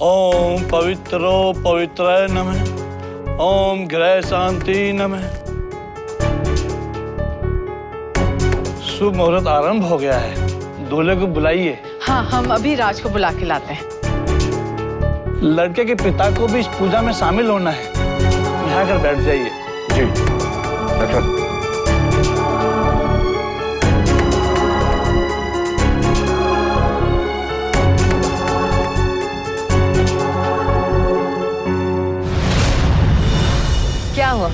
ओम पवित्रो पवित्राय नमः। ओम ग्रह शांति नमः। शुभ मुहूर्त आरंभ हो गया है, दूल्हे को बुलाइए। हाँ, हम अभी राज को बुला के लाते हैं। लड़के के पिता को भी इस पूजा में शामिल होना है। यहाँ कर बैठ जाइए। जी डॉक्टर। क्या हुआ?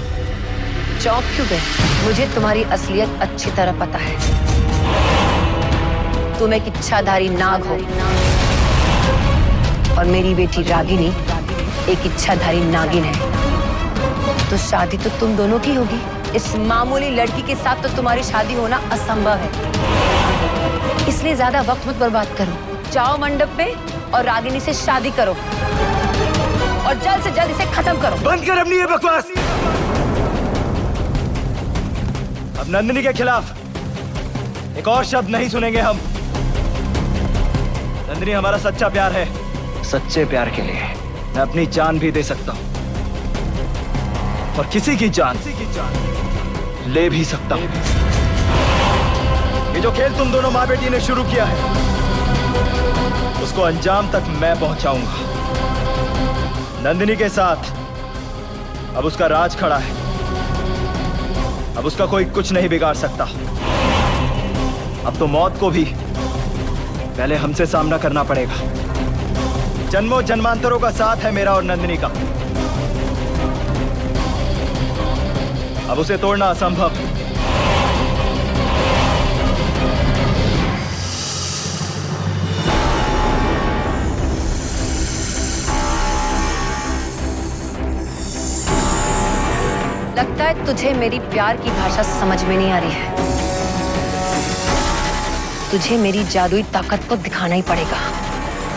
चौंक क्यों गए? मुझे तुम्हारी असलियत अच्छी तरह पता है। तुम एक इच्छाधारी नाग हो और मेरी बेटी रागिनी एक इच्छाधारी नागिन है। तो शादी तो तुम दोनों की होगी। इस मामूली लड़की के साथ तो तुम्हारी शादी होना असंभव है। इसलिए ज्यादा वक्त मत बर्बाद करो। जाओ मंडप पे और रागिनी से शादी करो और जल्द से जल्द इसे खत्म करो। बंद कर अपनी ये बकवास। अब नंदिनी के खिलाफ एक और शब्द नहीं सुनेंगे हम। नंदिनी हमारा सच्चा प्यार है। सच्चे प्यार के लिए मैं अपनी जान भी दे सकता हूं और किसी की जान ले भी सकता हूं। ये जो खेल तुम दोनों माँ बेटी ने शुरू किया है उसको अंजाम तक मैं पहुंचाऊंगा। नंदिनी के साथ अब उसका राज खड़ा है। अब उसका कोई कुछ नहीं बिगाड़ सकता। अब तो मौत को भी पहले हमसे सामना करना पड़ेगा। जन्मों जन्मांतरों का साथ है मेरा और नंदिनी का। अब उसे तोड़ना असंभव। लगता है तुझे मेरी प्यार की भाषा समझ में नहीं आ रही है। तुझे मेरी जादुई ताकत को दिखाना ही पड़ेगा।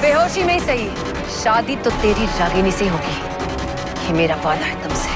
बेहोशी में ही सही, शादी तो तेरी रागिनी से होगी। ये मेरा वादा है तुमसे।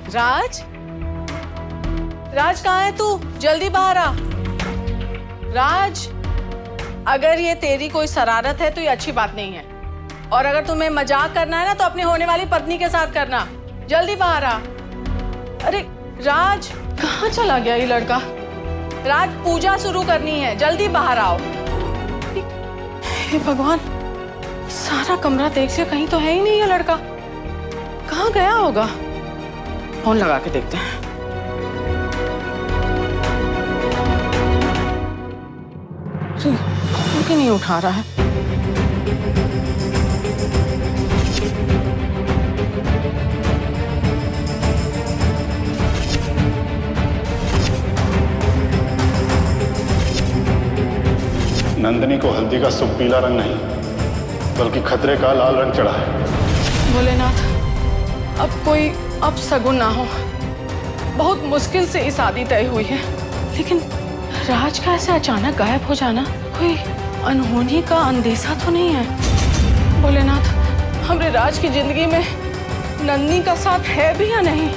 राज, राज कहाँ है तू? जल्दी बाहर आ। राज, अगर ये तेरी कोई शरारत है तो ये अच्छी बात नहीं है। और अगर तुम्हें मजाक करना है ना तो अपनी होने वाली पत्नी के साथ करना। जल्दी बाहर आ। अरे राज, कहाँ चला गया ये लड़का? राज, पूजा शुरू करनी है, जल्दी बाहर आओ। हे भगवान, सारा कमरा देख से कहीं तो है ही नहीं ये लड़का। कहाँ गया होगा? फोन लगा के देखते हैं। फोन क्यों नहीं उठा रहा है? नंदिनी को हल्दी का शुभ पीला रंग नहीं बल्कि खतरे का लाल रंग चढ़ा है। भोलेनाथ, अब कोई अपशगुन ना हो। बहुत मुश्किल से ये शादी तय हुई है, लेकिन राज का ऐसे अचानक गायब हो जाना कोई अनहोनी का अंदेशा तो नहीं है? भोलेनाथ, हमरे राज की जिंदगी में नंदिनी का साथ है भी या नहीं?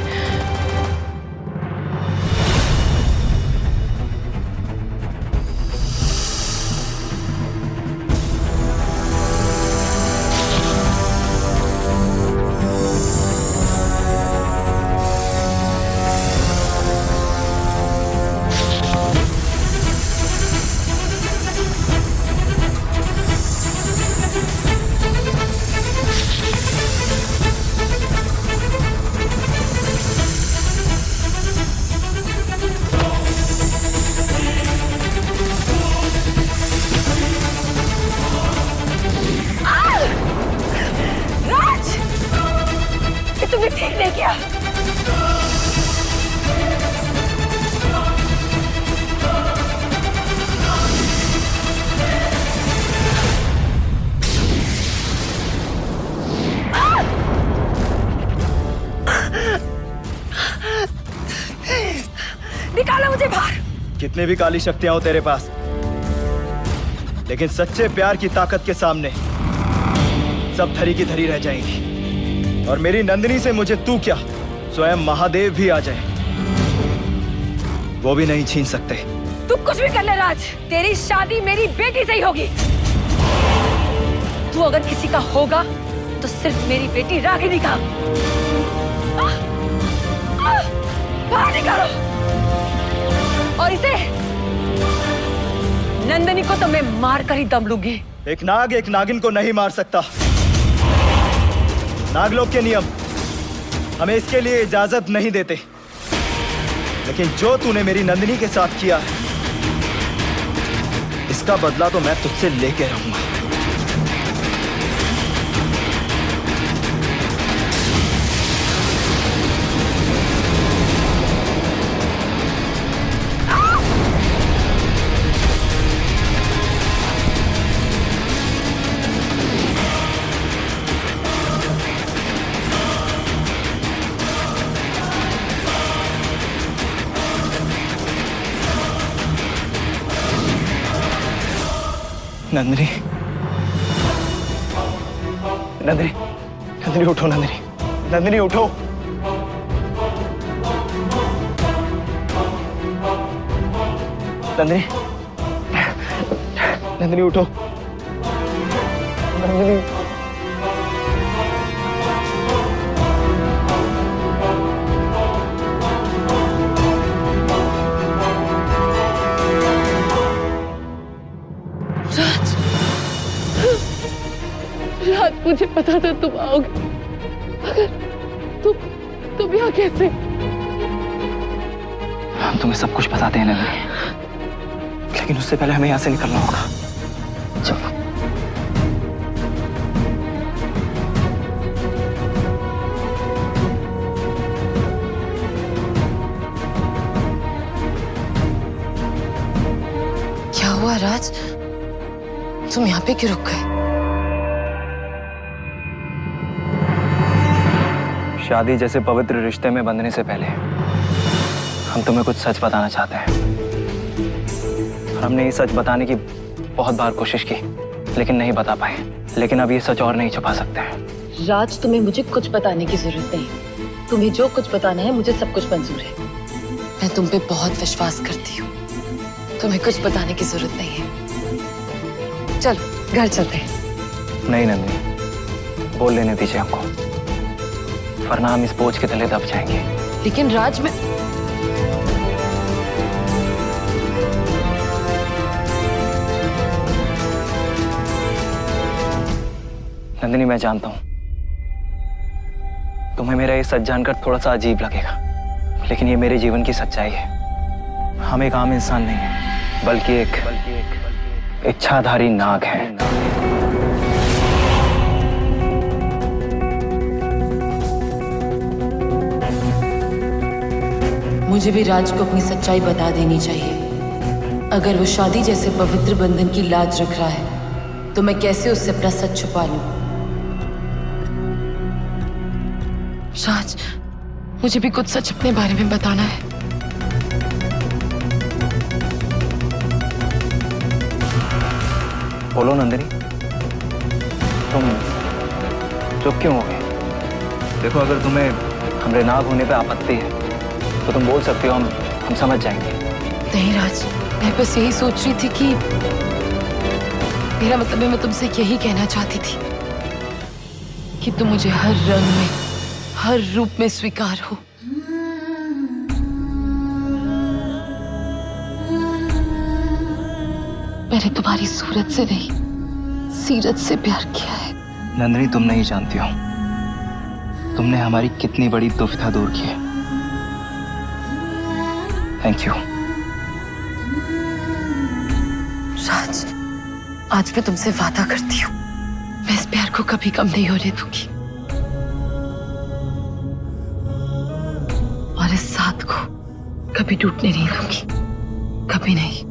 निकालो मुझे बाहर। कितने भी काली शक्तियां हो तेरे पास, लेकिन सच्चे प्यार की ताकत के सामने सब धरी की धरी रह जाएंगी। और मेरी नंदिनी से मुझे तू क्या, स्वयं महादेव भी आ जाए, वो भी नहीं छीन सकते। तू कुछ भी कर ले राज, तेरी शादी मेरी बेटी से ही होगी। तू अगर किसी का होगा तो सिर्फ मेरी बेटी रागिनी का। बाहर निकालो। और इसे, नंदिनी को तो मैं मार कर ही दम लूंगी। एक नाग एक नागिन को नहीं मार सकता। नागलोक के नियम हमें इसके लिए इजाजत नहीं देते, लेकिन जो तूने मेरी नंदिनी के साथ किया है, इसका बदला तो मैं तुझसे लेके रहूंगा। नंदिनी, नंदिनी, नंदिनी उठो। नंदिनी, नंदिनी उठो। नंदिनी, नंदिनी उठो। नंदिनी, राज, मुझे पता था तुम आओगे, मगर तुम यहाँ कैसे? हम तुम्हें सब कुछ बताते हैं नंदिनी, लेकिन उससे पहले हमें यहाँ से निकलना होगा। चलो। क्या हुआ राज, तुम यहाँ पे क्यों रुक गए? शादी जैसे पवित्र रिश्ते में बंधने से पहले हम तुम्हें कुछ सच बताना चाहते हैं। और हमने ये सच बताने की बहुत बार कोशिश की, लेकिन नहीं बता पाए। लेकिन अब ये सच और नहीं छुपा सकते हैं। राज, तुम्हें मुझे कुछ बताने की जरूरत नहीं। तुम्हें जो कुछ बताना है मुझे सब कुछ मंजूर है। मैं तुम पे बहुत विश्वास करती हूँ। तुम्हें कुछ बताने की जरूरत नहीं है। चलो घर चलते हैं। नहीं नंदिनी, बोल लेने दीजिए हमको, वरना हम इस बोझ के तले दब जाएंगे। लेकिन राज, मैं नंदिनी, मैं जानता हूं तुम्हें मेरा ये सच जानकर थोड़ा सा अजीब लगेगा, लेकिन ये मेरे जीवन की सच्चाई है। हम एक आम इंसान नहीं है, बल्कि एक इच्छाधारी नाग है। मुझे भी राज को अपनी सच्चाई बता देनी चाहिए। अगर वो शादी जैसे पवित्र बंधन की लाज रख रहा है, तो मैं कैसे उससे अपना सच छुपा लूं? राज, मुझे भी कुछ सच अपने बारे में बताना है। बोलो नंदिनी, तुम चुप क्यों हो गए? देखो, अगर तुम्हें हमरे नाग होने पे आपत्ति है तो तुम बोल सकते हो, हम समझ जाएंगे। नहीं राज, मैं बस यही सोच रही थी कि मेरा मतलब है, मैं तुमसे यही कहना चाहती थी कि तुम मुझे हर रंग में, हर रूप में स्वीकार हो। मैंने तुम्हारी सूरत से नहीं, सीरत से प्यार किया है। नंदिनी, तुम नहीं जानती हो तुमने हमारी कितनी बड़ी दुविधा दूर की है। Thank you. राज, आज मैं तुमसे वादा करती हूँ, मैं इस प्यार को कभी कम नहीं होने दूंगी, और इस साथ को कभी टूटने नहीं दूंगी, कभी नहीं।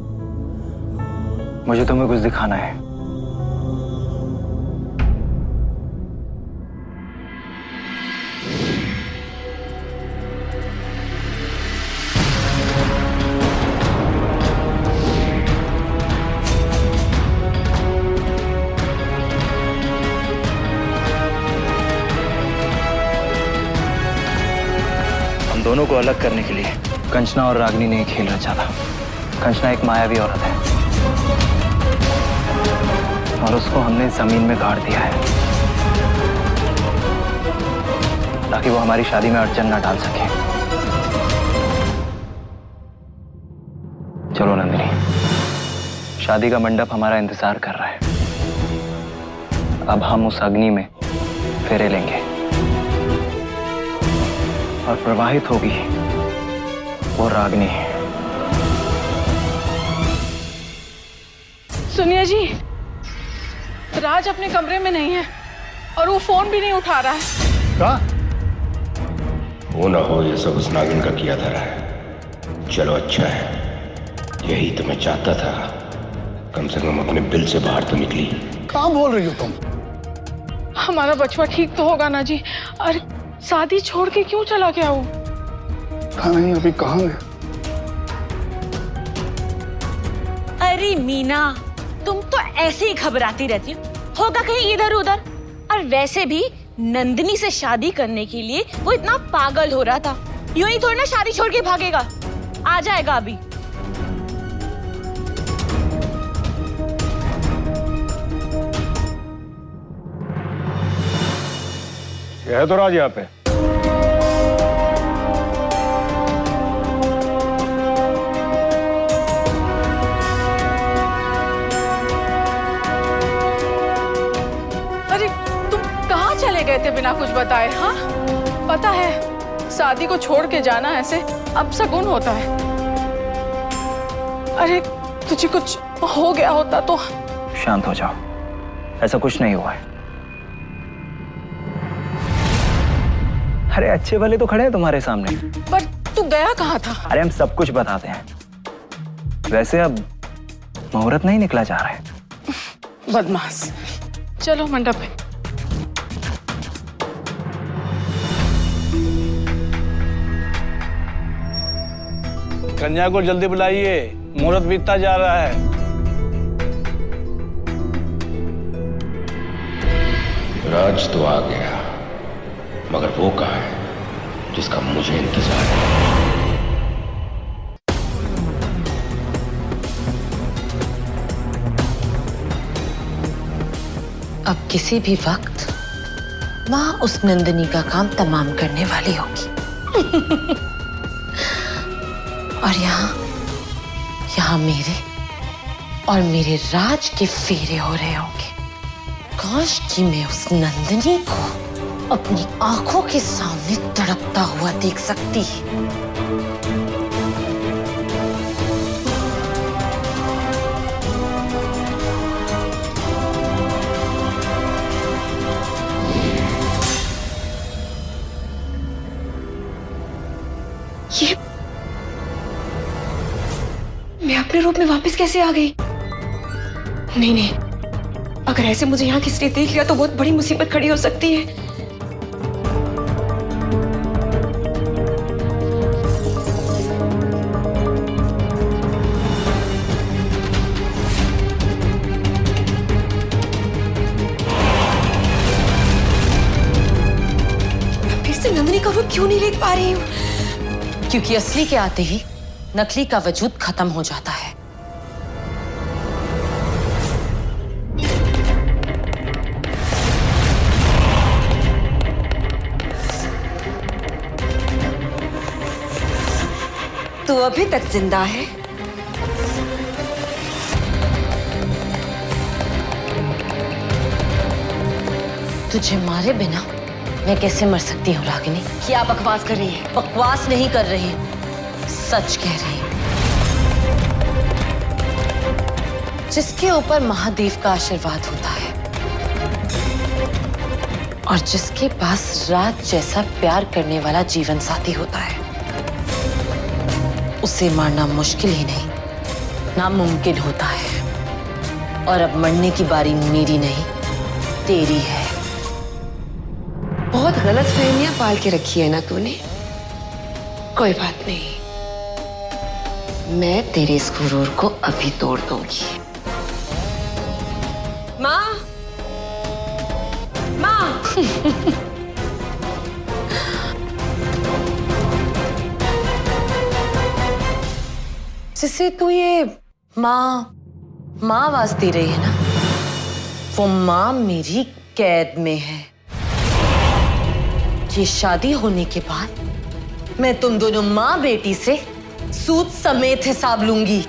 मुझे तुम्हें कुछ दिखाना है। दोनों को अलग करने के लिए कंचना और रागिनी ने एक खेल रचा था। कंचना एक मायावी औरत है और उसको हमने जमीन में गाड़ दिया है ताकि वो हमारी शादी में अड़चन ना डाल सके। चलो नंदिनी, शादी का मंडप हमारा इंतजार कर रहा है। अब हम उस अग्नि में फेरे लेंगे और प्रवाहित होगी वो रागिनी। सुनिए जी, राज अपने कमरे में नहीं है और वो फोन भी नहीं उठा रहा है। कहा? हो ना हो ये सब उस नागिन का किया धरा है। चलो अच्छा है, यही तो मैं चाहता था। कम से कम अपने बिल से बाहर तो निकली। कहाँ बोल रही हो तुम? हमारा बचवा ठीक तो होगा ना जी? अरे शादी छोड़ के क्यों चला गया वो? कहाँ नहीं, अभी कहाँ है? अरे मीना, तुम तो ऐसे ही घबराती रहती हो, होगा कहीं इधर उधर। और वैसे भी नंदिनी से शादी करने के लिए वो इतना पागल हो रहा था, यूं ही थोड़ी ना शादी छोड़ के भागेगा। आ जाएगा अभी। है तो राज यहाँ पे। अरे तुम कहाँ चले गए थे बिना कुछ बताए? हाँ, पता है शादी को छोड़ के जाना ऐसे अपशगुन होता है। अरे तुझे कुछ हो गया होता तो। शांत हो जाओ, ऐसा कुछ नहीं हुआ है। अरे अच्छे भले तो खड़े हैं तुम्हारे सामने। पर तू गया कहाँ था? अरे हम सब कुछ बताते हैं। वैसे अब मुहूर्त नहीं निकला जा रहा है। बदमाश। चलो मंडप पे। कन्या को जल्दी बुलाइए, मुहूर्त बीतता जा रहा है। राज तो आ गया, मगर वो कहाँ है जिसका मुझे इंतजार है? अब किसी भी वक्त माँ उस नंदिनी का काम तमाम करने वाली होगी। और यहाँ मेरे और मेरे राज के फेरे हो रहे होंगे। काश कि मैं उस नंदिनी को अपनी आंखों के सामने तड़पता हुआ देख सकती। ये मैं अपने रूप में वापस कैसे आ गई? नहीं, अगर ऐसे मुझे यहाँ किसी ने देख लिया तो बहुत बड़ी मुसीबत खड़ी हो सकती है। मैं फिर से नंदिनी का रूप क्यों नहीं देख पा रही हूँ? क्योंकि असली के आते ही नकली का वजूद खत्म हो जाता है। तू अभी तक जिंदा है? तुझे मारे बिना मैं कैसे मर सकती हूँ रागिनी? क्या बकवास कर रही है? बकवास नहीं कर रही, सच कह रही हूँ। जिसके ऊपर महादेव का आशीर्वाद होता है और जिसके पास राज जैसा प्यार करने वाला जीवन साथी होता है, उसे मारना मुश्किल ही नहीं, नामुमकिन होता है। और अब मरने की बारी मेरी नहीं, तेरी है। बहुत गलत फहमियां पाल के रखी है ना तूने। कोई बात नहीं, मैं तेरे इस गुरूर को अभी तोड़ दूंगी। माँ, माँ। जिसे तू ये माँ आवाज दे रही है ना, वो माँ मेरी कैद में है। ये शादी होने के बाद मैं तुम दोनों माँ बेटी से सूद समेत हिसाब लूंगी।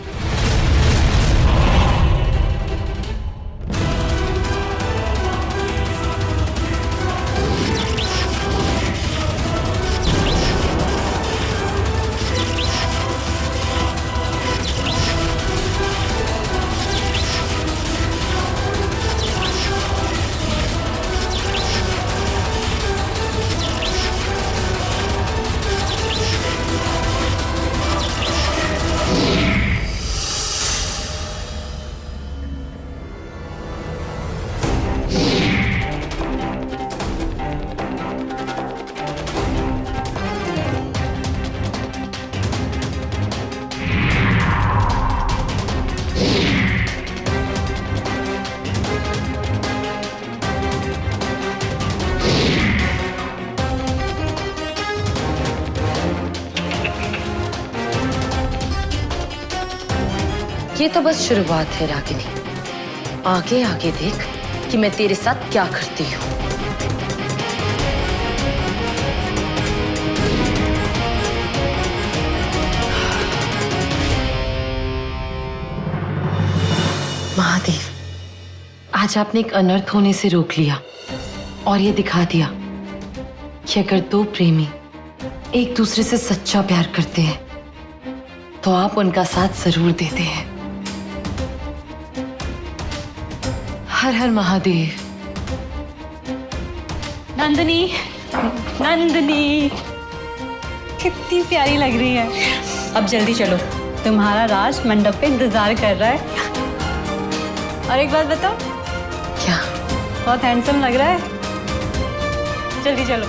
ये तो बस शुरुआत है रागिनी। आगे आगे देख कि मैं तेरे साथ क्या करती हूँ। महादेव, आज आपने एक अनर्थ होने से रोक लिया और ये दिखा दिया कि अगर दो प्रेमी एक दूसरे से सच्चा प्यार करते हैं तो आप उनका साथ जरूर देते हैं। हर हर महादेव। नंदिनी, नंदिनी कितनी प्यारी लग रही है। अब जल्दी चलो, तुम्हारा राज मंडप पे इंतजार कर रहा है। और एक बात बताओ, क्या? बहुत हैंडसम लग रहा है। जल्दी चलो।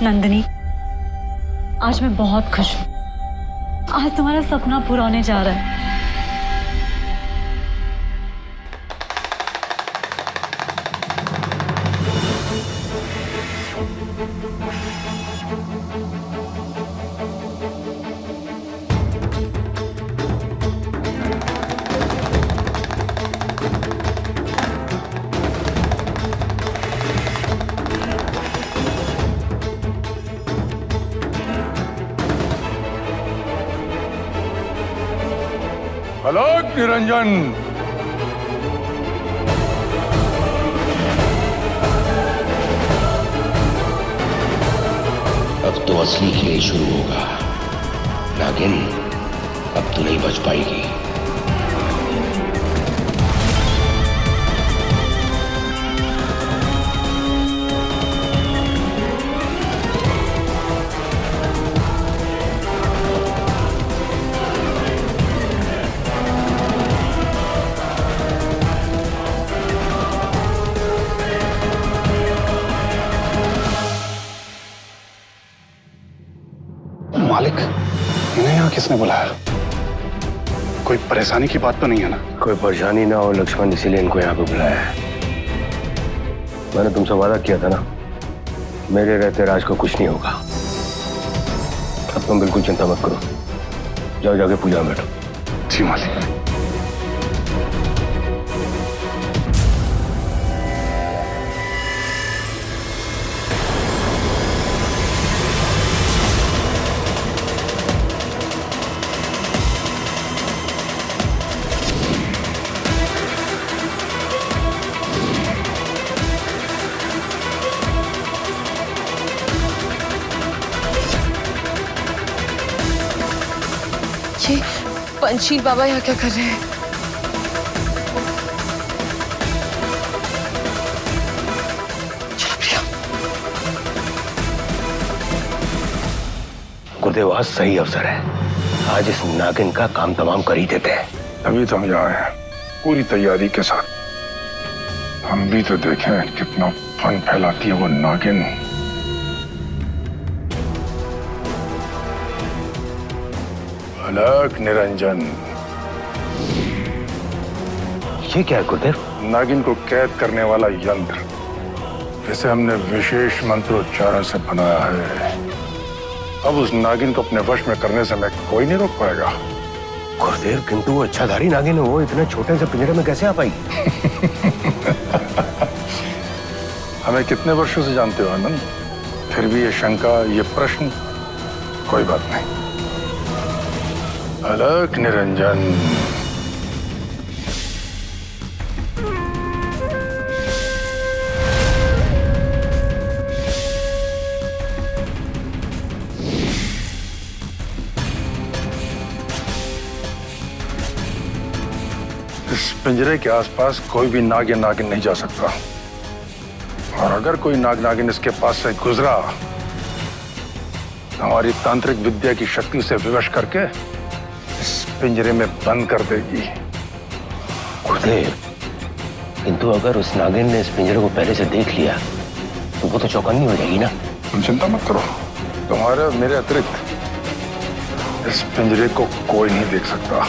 नंदिनी, आज मैं बहुत खुश हूँ। आज तुम्हारा सपना पूरा होने जा रहा है। अलग निरंजन, अब तो असली खेल शुरू होगा। नागिन, अब तो नहीं बच पाएगी। मालिक, इन्हें यहाँ किसने बुलाया? कोई परेशानी की बात तो नहीं है ना? कोई परेशानी ना हो लक्ष्मण, इसीलिए इनको यहाँ पे बुलाया है। मैंने तुमसे वादा किया था ना, मेरे रहते राज को कुछ नहीं होगा। अब तुम बिल्कुल चिंता मत करो, जाओ जाके पूजा में बैठो। जी मालिक। ये पंचशील बाबा यहाँ क्या कर रहे हैं? चलो प्रिया। गुरुदेव, आज सही अवसर है। आज इस नागिन का काम तमाम कर ही देते हैं। अभी तो हम यहाँ हैं पूरी तैयारी के साथ। हम भी तो देखें कितना फन फैलाती है वो नागिन। अलग निरंजन। ये क्या है गुरुदेव? नागिन को कैद करने वाला यंत्र। इसे हमने विशेष मंत्रोच्चारण से बनाया है। अब उस नागिन को अपने वश में करने से मैं कोई नहीं रोक पाएगा। गुरुदेव, किंतु वो इच्छाधारी नागिन है, वो इतने छोटे से पिंजरे में कैसे आ पाई? हमें कितने वर्षों से जानते हो आनंद, फिर भी ये शंका, ये प्रश्न, कोई बात नहीं। अलख निरंजन। इस पिंजरे के आसपास कोई भी नाग या नागिन नहीं जा सकता, और अगर कोई नाग नागिन इसके पास से गुजरा तो हमारी तांत्रिक विद्या की शक्ति से विवश करके इस पिंजरे में बंद कर देगी। गुरुदेव, किंतु अगर उस नागिन ने इस पिंजरे को पहले से देख लिया तो वो तो चौकन्नी हो जाएगी ना। तुम चिंता मत करो, तुम्हारे और मेरे अतिरिक्त इस पिंजरे को कोई नहीं देख सकता।